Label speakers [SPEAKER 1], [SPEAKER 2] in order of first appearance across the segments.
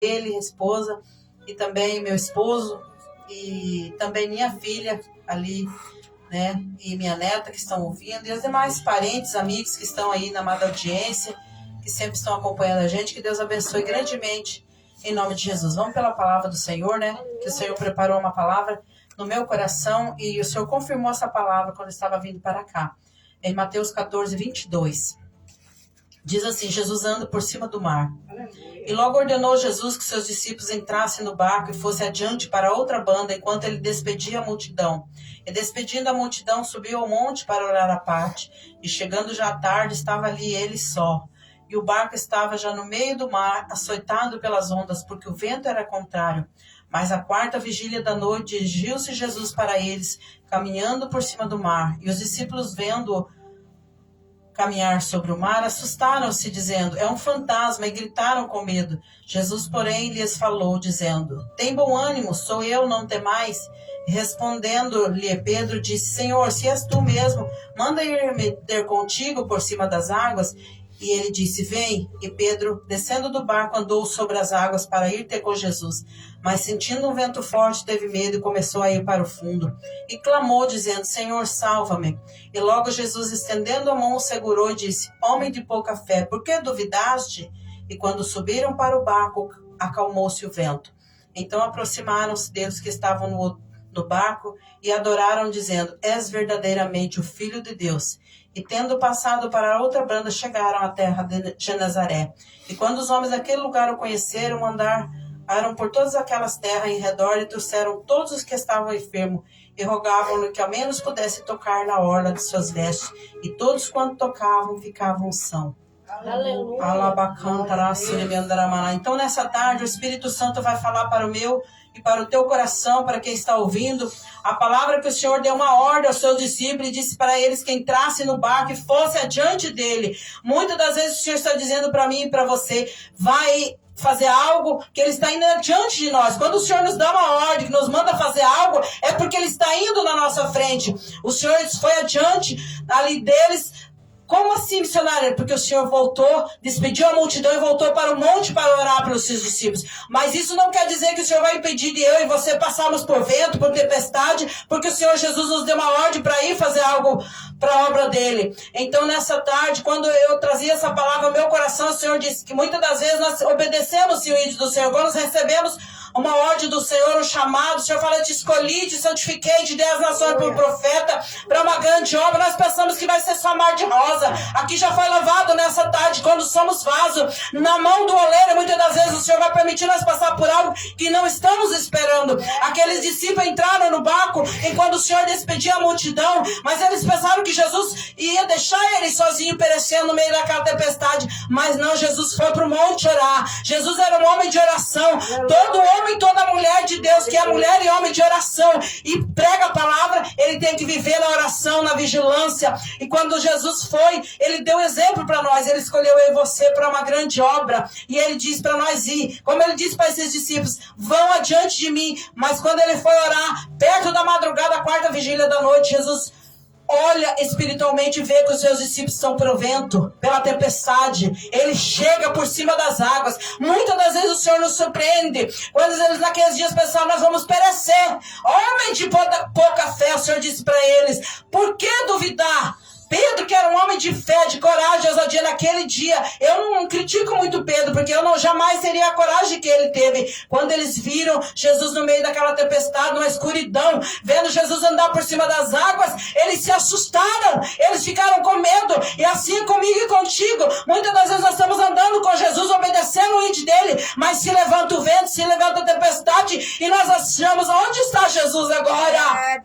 [SPEAKER 1] ele, esposa, e também meu esposo, e também minha filha ali, né, e minha neta que estão ouvindo, e os demais parentes, amigos que estão aí na amada audiência, que sempre estão acompanhando a gente. Que Deus abençoe grandemente, em nome de Jesus. Vamos pela palavra do Senhor, né? Que o Senhor preparou uma palavra no meu coração, e o Senhor confirmou essa palavra quando eu estava vindo para cá. Em Mateus 14, 22. Diz assim: Jesus anda por cima do mar. E logo ordenou Jesus que seus discípulos entrassem no barco e fossem adiante para outra banda, enquanto ele despedia a multidão. E despedindo a multidão, subiu ao monte para orar à parte. E chegando já à tarde, estava ali ele só. E o barco estava já no meio do mar, açoitado pelas ondas, porque o vento era contrário. Mas à quarta vigília da noite, dirigiu-se Jesus para eles, caminhando por cima do mar. E os discípulos, vendo-o caminhar sobre o mar, assustaram-se, dizendo: é um fantasma, e gritaram com medo. Jesus, porém, lhes falou, dizendo: tem bom ânimo, sou eu, não temais. E respondendo-lhe Pedro, disse: Senhor, se és tu mesmo, manda ir-me ter contigo por cima das águas. E ele disse: vem. E Pedro, descendo do barco, andou sobre as águas para ir ter com Jesus. Mas sentindo um vento forte, teve medo e começou a ir para o fundo. E clamou, dizendo: Senhor, salva-me. E logo Jesus, estendendo a mão, o segurou e disse: homem de pouca fé, por que duvidaste? E quando subiram para o barco, acalmou-se o vento. Então aproximaram-se deles que estavam no barco e adoraram, dizendo: és verdadeiramente o Filho de Deus. E tendo passado para a outra banda, chegaram à terra de Genezaré. E quando os homens daquele lugar o conheceram, andaram por todas aquelas terras em redor e trouxeram todos os que estavam enfermos e rogavam-lhe que ao menos pudesse tocar na orla de suas vestes. E todos quanto tocavam ficavam sãos. Então nessa tarde o Espírito Santo vai falar para o meu e para o teu coração, para quem está ouvindo, a palavra que o Senhor deu uma ordem aos seus discípulos e disse para eles que entrassem no barco e fossem adiante dele. Muitas das vezes o Senhor está dizendo para mim e para você: vai fazer algo, que ele está indo adiante de nós. Quando o Senhor nos dá uma ordem, que nos manda fazer algo, é porque ele está indo na nossa frente. O Senhor foi adiante ali deles. Como assim, missionário? Porque o Senhor voltou, despediu a multidão e voltou para o monte para orar pelos seus discípulos. Mas isso não quer dizer que o Senhor vai impedir de eu e você passarmos por vento, por tempestade, porque o Senhor Jesus nos deu uma ordem para ir fazer algo para a obra dele. Então, nessa tarde, quando eu trazia essa palavra ao meu coração, o Senhor disse que muitas das vezes nós obedecemos o ídolo do Senhor. Quando nós recebemos uma ordem do Senhor, um chamado, o Senhor fala: eu te escolhi, te santifiquei, te dei as nações por profeta, para uma grande obra. Nós pensamos que vai ser só mar de rosa. Aqui já foi lavado nessa tarde, quando somos vaso na mão do oleiro. Muitas das vezes o Senhor vai permitir nós passar por algo que não estamos esperando. Aqueles discípulos entraram no barco e quando o Senhor despedia a multidão, mas eles pensaram que Jesus ia deixar eles sozinhos perecendo no meio daquela tempestade. Mas não, Jesus foi para o monte orar. Jesus era um homem de oração. Todo homem, toda mulher de Deus que é mulher e homem de oração e prega a palavra, ele tem que viver na oração, na vigilância. E quando Jesus foi, ele deu exemplo para nós. Ele escolheu eu e você para uma grande obra. E ele diz para nós ir. Como ele disse para esses discípulos: vão adiante de mim. Mas quando ele foi orar, perto da madrugada, a quarta vigília da noite, Jesus olha espiritualmente e vê que os seus discípulos estão pelo vento, pela tempestade. Ele chega por cima das águas. Muitas das vezes o Senhor nos surpreende. Quando eles naqueles dias pensaram: nós vamos perecer. Homem de pouca fé, o Senhor disse para eles: por que duvidar? Pedro, que era um homem de fé, de coragem, ousadia naquele dia. Eu não critico muito Pedro, porque eu jamais teria a coragem que ele teve. Quando eles viram Jesus no meio daquela tempestade, numa escuridão, vendo Jesus andar por cima das águas, eles se assustaram, eles ficaram com medo. E assim é comigo e contigo. Muitas das vezes nós estamos andando com Jesus, obedecendo o ídolo dele, mas se levanta o vento, se levanta a tempestade, e nós achamos: onde está Jesus agora?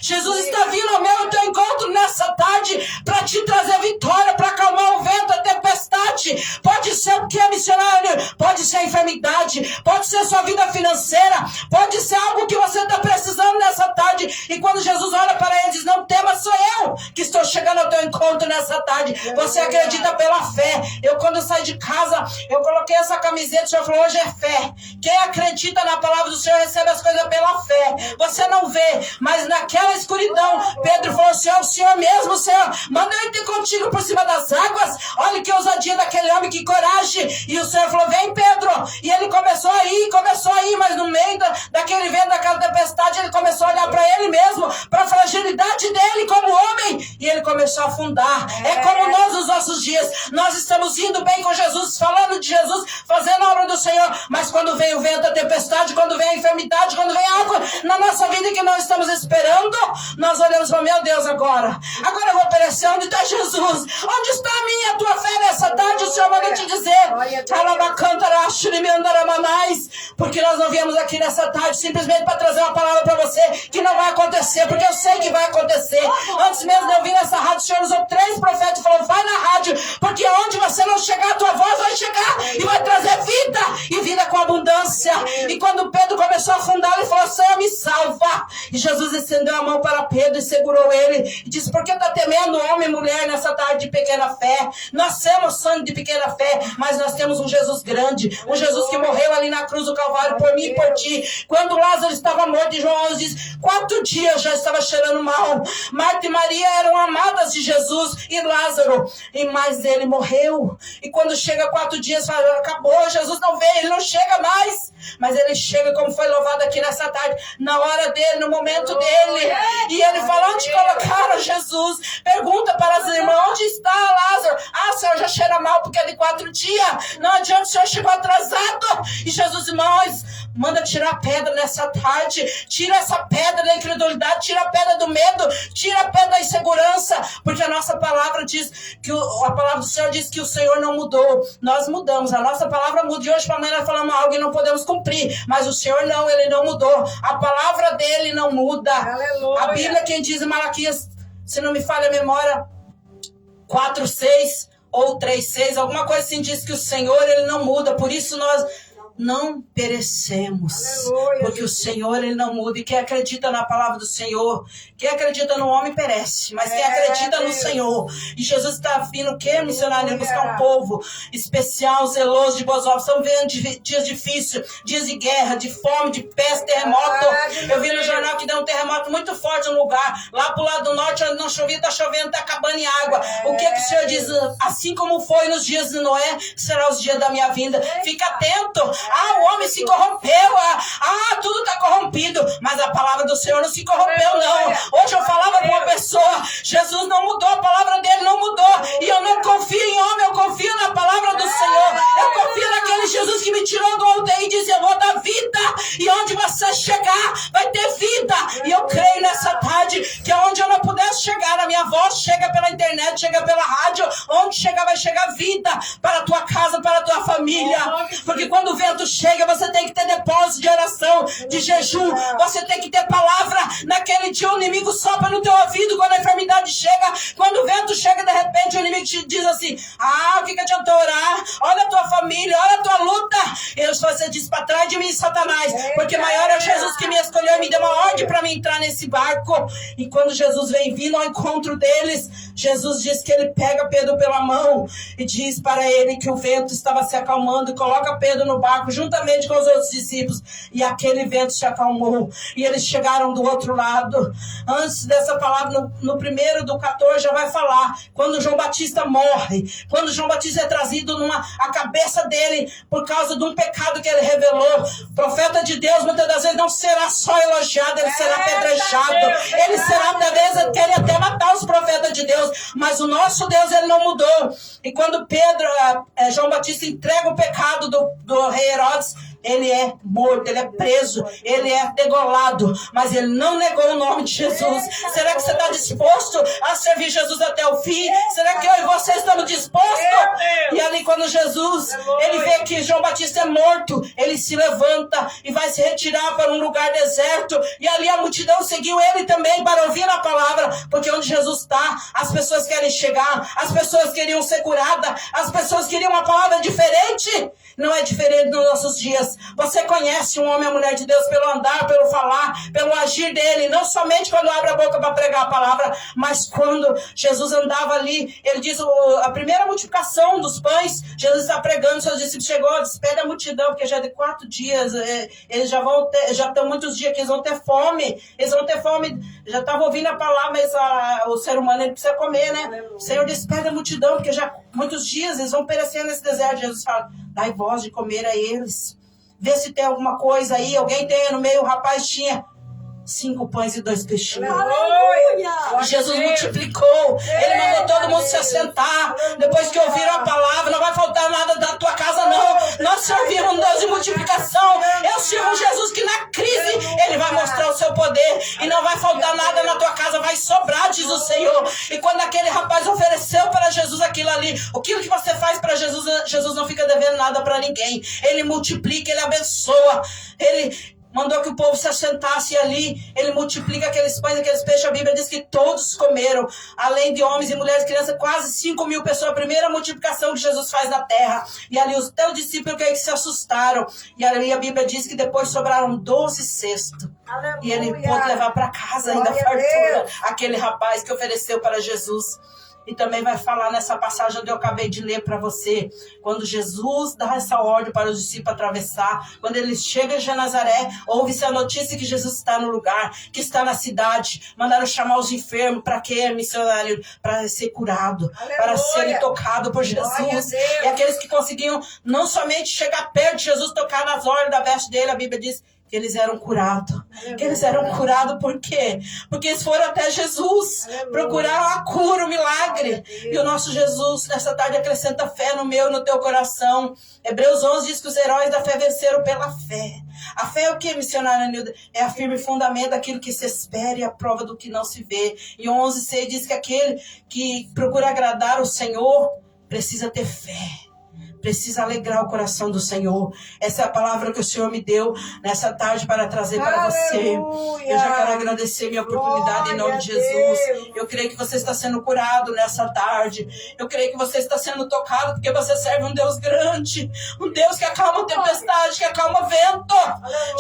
[SPEAKER 1] Jesus está vindo ao meu teu encontro nessa tarde para te trazer vitória, para acalmar o vento, a tempestade. Pode ser o que é, missionário? Pode ser a enfermidade, pode ser sua vida financeira, pode ser algo que você está precisando nessa tarde. E quando Jesus olha para ele e diz: não tema, sou eu que estou chegando ao teu encontro nessa tarde. Você acredita pela fé. Quando eu saí de casa, eu coloquei essa camiseta, o Senhor falou: hoje é fé. Quem acredita na palavra do Senhor recebe as coisas pela fé. Você não vê, mas naquela escuridão multidão. Pedro falou, o Senhor mesmo, Senhor, manda eu ir contigo por cima das águas. Olha que ousadia daquele homem, que coragem. E o Senhor falou, vem Pedro. E ele começou a ir, mas no meio daquele vento, daquela tempestade, ele começou a olhar para ele mesmo, para a fragilidade dele como homem, e ele começou a afundar. É como nós nos nossos dias, nós estamos indo bem com Jesus, falando de Jesus, fazendo a obra do Senhor, mas quando vem o vento, a tempestade, quando vem a enfermidade, quando vem algo na nossa vida que nós estamos esperando, nós olhamos para, meu Deus, agora eu vou perecer. Onde está Jesus? Onde está a minha, a tua fé nessa tarde? O Senhor manda te dizer, porque nós não viemos aqui nessa tarde simplesmente para trazer uma palavra para você que não vai acontecer, porque eu sei que vai acontecer. Antes mesmo de eu vir nessa rádio, o Senhor usou 3 profetas e falou, vai na rádio, porque onde você não chegar, a tua voz vai chegar e vai trazer vida, e vida com abundância. E quando Pedro começou a afundar, ele falou, Senhor, me salva. E Jesus estendeu a mão para Pedro e segurou ele e disse, por que está temendo, homem e mulher, nessa tarde de pequena fé? Nós temos sangue de pequena fé, mas nós temos um Jesus grande, um Jesus que morreu ali na cruz do Calvário por mim e por ti. Quando Lázaro estava morto, e João 11 diz, 4 dias já estava cheirando mal. Marta e Maria eram amadas de Jesus e Lázaro, mas ele morreu. E quando chega 4 dias, fala, acabou, Jesus não veio, ele não chega mais. Mas ele chega, como foi louvado aqui nessa tarde, na hora dele, no momento dele. E ele fala, onde colocaram Jesus? Pergunta para as irmãs, onde está Lázaro? Ah, o Senhor já cheira mal porque é de 4 dias. Não adianta, o Senhor chegou atrasado. E Jesus, irmãos, manda tirar a pedra nessa tarde. Tira essa pedra da incredulidade, tira a pedra do medo, tira a pedra da insegurança, porque a nossa palavra diz que a palavra do Senhor diz que o Senhor não mudou. Nós mudamos, a nossa palavra muda. E hoje para amanhã nós falamos algo e não podemos cumprir, mas o Senhor não, ele não mudou. A palavra dele não muda. Aleluia. A Bíblia, quem diz em Malaquias, se não me falha a memória, 4:6 ou 3:6, alguma coisa assim, diz que o Senhor, ele não muda. Por isso nós não perecemos. Aleluia. Porque o Senhor, ele não muda. E quem acredita na palavra do Senhor, quem acredita no homem perece, mas quem acredita no Senhor. E Jesus está vindo o quê, missionário? Ele buscar um povo especial, zeloso, de boas obras. Estamos vendo dias difíceis, dias de guerra, de fome, de peste, terremoto. Eu vi no jornal que deu um terremoto muito forte no lugar, lá pro lado do norte, onde não chovia, está chovendo, está acabando em água. O que o Senhor diz? Assim como foi nos dias de Noé, será os dias da minha vinda. Fica atento. O homem se corrompeu. Tudo está corrompido. Mas a palavra do Senhor não se corrompeu, não. Hoje eu falava com uma pessoa, Jesus não mudou, a palavra dele não mudou. E eu não confio em homem, eu confio na palavra do Senhor. Eu confio naquele Jesus que me tirou do UTI e disse, eu vou dar vida. E onde você chegar, vai ter vida. E eu creio nessa tarde que onde eu não pudesse chegar, a minha voz chega pela internet, chega pela rádio. Onde chegar, vai chegar vida para a tua casa, para a tua família. Porque quando o vento chega, você tem que ter depósito de oração, de jejum. Você tem que ter palavra. Naquele dia o inimigo sopra no teu ouvido quando a enfermidade chega. Quando o vento chega, de repente o inimigo te diz assim, o que adiantou orar? Olha a tua família, olha a tua luta. E você diz, para trás de mim, Satanás, porque maior é Jesus que me escolheu e me deu uma ordem para mim entrar nesse barco. E quando Jesus vem vindo ao encontro deles, Jesus diz que ele pega Pedro pela mão e diz para ele que o vento estava se acalmando e coloca Pedro no barco juntamente com os outros discípulos, e aquele vento se acalmou e eles chegaram do outro lado. Antes dessa palavra, no primeiro do 14 já vai falar quando João Batista morre, quando João Batista é trazido a cabeça dele por causa de um pecado que ele revelou. O profeta de Deus muitas das vezes não será só elogiado, ele será apedrejado, ele será muitas vezes, querem até matar os profetas de Deus, mas o nosso Deus, ele não mudou. E quando João Batista entrega o pecado do rei Herodes, ele é morto, ele é preso, ele é degolado, mas ele não negou o nome de Jesus. Será que você está disposto a servir Jesus até o fim? Será que eu e você estamos dispostos? E ali quando Jesus, ele vê que João Batista é morto, ele se levanta e vai se retirar para um lugar deserto, e ali a multidão seguiu ele também para ouvir a palavra, porque onde Jesus está, as pessoas querem chegar, as pessoas queriam ser curadas, as pessoas queriam uma palavra diferente. Não é diferente nos nossos dias. Você conhece um homem e a mulher de Deus pelo andar, pelo falar, pelo agir dele. Não somente quando abre a boca para pregar a palavra, mas quando Jesus andava ali. Ele diz, a primeira multiplicação dos pães, Jesus está pregando, seus discípulos chegou, despede a multidão, porque já é de 4 dias, eles já estão muitos dias que eles vão ter fome. Eles vão ter fome, já estavam ouvindo a palavra, mas o ser humano ele precisa comer, né? O Senhor despede a multidão, porque já muitos dias eles vão perecer nesse deserto. Jesus fala, dai voz de comer a eles. Vê se tem alguma coisa aí. Alguém tem no meio. O rapaz tinha 5 pães e 2 peixinhos. Jesus multiplicou. Ele mandou todo mundo se assentar. Depois que ouviram a palavra, não vai faltar nada da tua casa, não. Nós servimos um Deus de multiplicação. Eu sirvo um Jesus que na crise ele vai mostrar o seu poder. E não vai faltar nada na tua casa. Vai sobrar, diz o Senhor. E quando aquele rapaz ofereceu para Jesus aquilo ali, aquilo que você faz para Jesus, Jesus não fica devendo nada para ninguém. Ele multiplica, ele abençoa. Ele mandou que o povo se assentasse ali. Ele multiplica aqueles pães, aqueles peixes. A Bíblia diz que todos comeram, além de homens e mulheres, crianças, quase 5.000 pessoas. A primeira multiplicação que Jesus faz na terra. E ali os teus discípulos que se assustaram. E ali a Bíblia diz que depois sobraram 12 cestos. Aleluia. E ele pôde levar para casa ainda a fartura. Aquele rapaz que ofereceu para Jesus. E também vai falar nessa passagem onde eu acabei de ler para você. Quando Jesus dá essa ordem para os discípulos atravessar. Quando eles chegam em Genazaré, ouve-se a notícia que Jesus está no lugar, que está na cidade. Mandaram chamar os enfermos. Para quê, missionário? Para ser curado. Aleluia. Para serem tocados por Jesus. E aqueles que conseguiam não somente chegar perto de Jesus, tocar nas orlas da veste dele, a Bíblia diz que eles eram curados. Que eles eram curados por quê? Porque eles foram até Jesus. Procuraram a cura, o milagre. E o nosso Jesus, nessa tarde, acrescenta fé no meu e no teu coração. Hebreus 11 diz que os heróis da fé venceram pela fé. A fé é o que, missionária Nilda? É a firme fundamento daquilo que se espera e a prova do que não se vê. E 11:6 diz que aquele que procura agradar o Senhor precisa ter fé. Precisa alegrar o coração do Senhor. Essa é a palavra que o Senhor me deu nessa tarde para trazer para você. Eu já quero agradecer minha oportunidade em nome de Jesus. Eu creio que você está sendo curado nessa tarde. Eu creio que você está sendo tocado porque você serve um Deus grande. Um Deus que acalma a tempestade, que acalma o vento.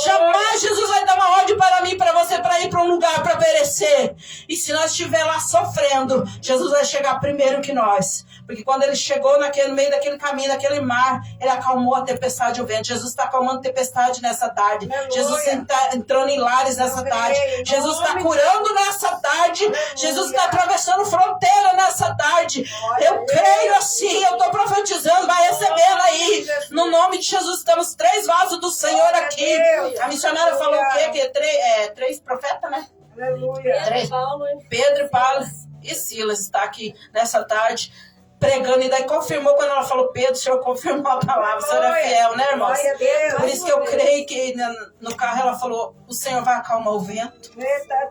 [SPEAKER 1] Jamais Jesus vai dar uma ordem para mim, para você, para ir para um lugar para perecer. E se nós estiver lá sofrendo, Jesus vai chegar primeiro que nós. Porque quando ele chegou no meio daquele caminho, daquele mar, ele acalmou a tempestade e o vento. Jesus está acalmando a tempestade nessa tarde. Aleluia. Jesus está entrando em lares nessa tarde. Jesus está curando nessa tarde. Jesus está atravessando fronteira nessa tarde. Eu creio assim, eu estou profetizando, vai recebendo aí. No nome de Jesus, estamos 3 vasos do Senhor aqui. A missionária falou o quê? Que 3 profetas, né?
[SPEAKER 2] Aleluia.
[SPEAKER 1] 3. Pedro, Paulo e Silas está aqui nessa tarde pregando, e daí confirmou quando ela falou Pedro, o Senhor confirmou a palavra, o Senhor é fiel, né, irmãos? Por isso que eu creio que no carro ela falou, o Senhor vai acalmar o vento.